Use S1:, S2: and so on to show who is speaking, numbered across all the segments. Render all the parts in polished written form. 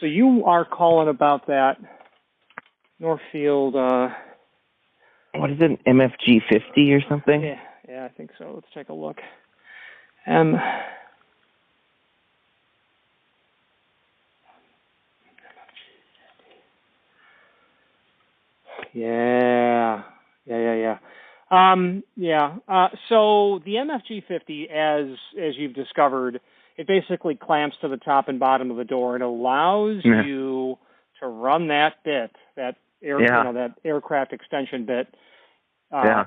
S1: So you are calling about that Norfield,
S2: what is it, MFG50 or something?
S1: Yeah, I think so. Let's take a look. Yeah. So the MFG50, as you've discovered, it basically clamps to the top and bottom of the door. It allows you to run that bit, that that aircraft extension bit,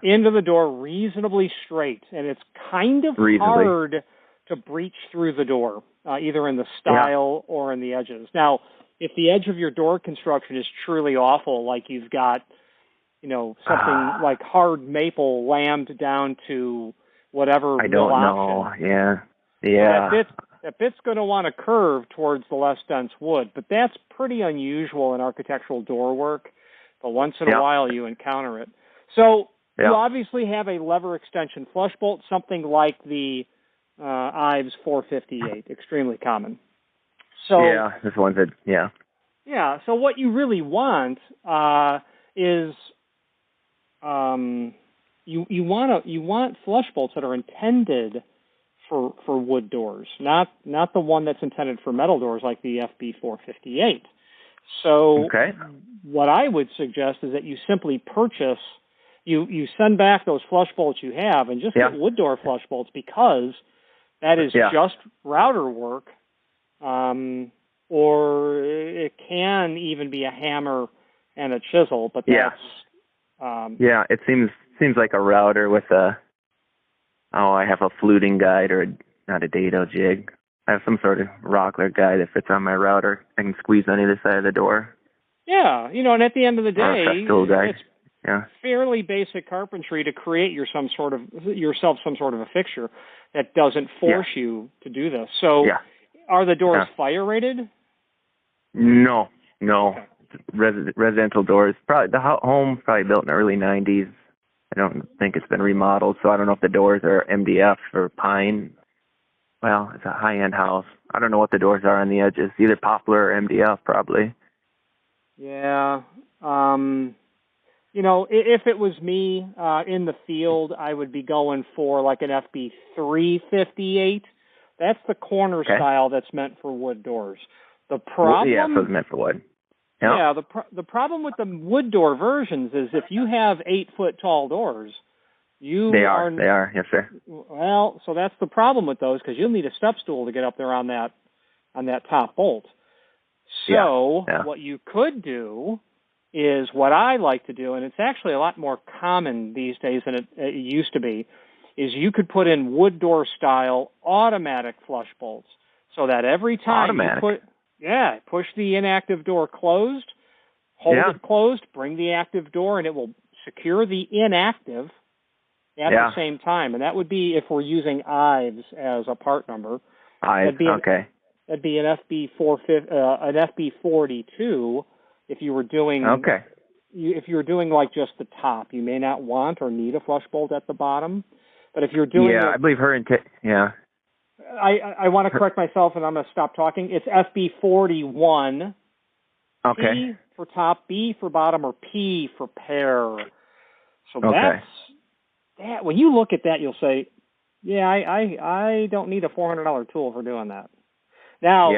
S1: into the door reasonably straight, and it's kind of hard to breach through the door, either in the style or in the edges. Now, if the edge of your door construction is truly awful, like you've got, something like hard maple lammed down to whatever.
S2: I don't know. Yeah.
S1: That bit's going to want to curve towards the less dense wood, but that's pretty unusual in architectural door work. But once in a while, you encounter it. So you obviously have a lever extension flush bolt, something like the ABSupply, extremely common. So
S2: this one's
S1: So what you really want is you want flush bolts that are intended for wood doors, not the one that's intended for metal doors like the FB458. So what I would suggest is that you simply purchase, you send back those flush bolts you have and just get wood door flush bolts, because that is just router work, or it can even be a hammer and a chisel, but that's
S2: it seems like a router with I have a fluting guide, or not a dado jig. I have some sort of rockler guide that fits on my router. I can squeeze on either side of the door.
S1: Yeah, and at the end of the day,
S2: it's
S1: fairly basic carpentry to create yourself some sort of a fixture that doesn't force you to do this. So, are the doors fire rated?
S2: No. Okay. Residential doors. Probably the home probably built in the early '90s. I don't think it's been remodeled, so I don't know if the doors are MDF or pine. Well, it's a high-end house. I don't know what the doors are on the edges. Either poplar or MDF, probably.
S1: Yeah. If it was me in the field, I would be going for like an FB358. That's the corner style that's meant for wood doors. The problem,
S2: so it's meant for wood.
S1: Yeah, the problem with the wood door versions is if you have 8-foot tall doors, they are,
S2: yes sir.
S1: Well, so that's the problem with those, because you'll need a step stool to get up there on that top bolt. So what you could do is what I like to do, and it's actually a lot more common these days than it used to be, is you could put in wood door style automatic flush bolts, so that every time you push the inactive door closed, hold it closed, bring the active door, and it will secure the inactive at the same time. And that would be if we're using IVES as a part number.
S2: That'd be
S1: an FB42 if you were doing if you were doing like just the top. You may not want or need a flush bolt at the bottom, but if you're doing
S2: I believe her
S1: I want to correct myself, and I'm going to stop talking. It's FB41. P for top, B for bottom, or P for pair. So that's that. When you look at that, you'll say, I don't need a $400 tool for doing that. Now,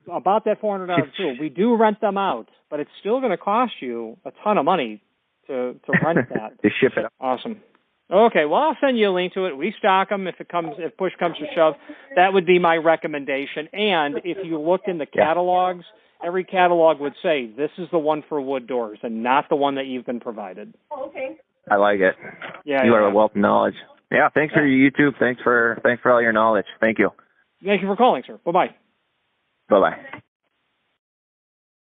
S1: about that $400 tool, we do rent them out, but it's still going to cost you a ton of money to rent that.
S2: To ship it.
S1: Awesome. Okay, well, I'll send you a link to it. We stock them if push comes to shove. That would be my recommendation. And if you looked in the catalogs, every catalog would say this is the one for wood doors and not the one that you've been provided.
S3: Oh, okay.
S2: I like it.
S1: Yeah,
S2: you are a wealth of knowledge. Yeah, thanks for your YouTube. Thanks for all your knowledge. Thank you.
S1: Thank you for calling, sir. Bye-bye.
S2: Bye-bye.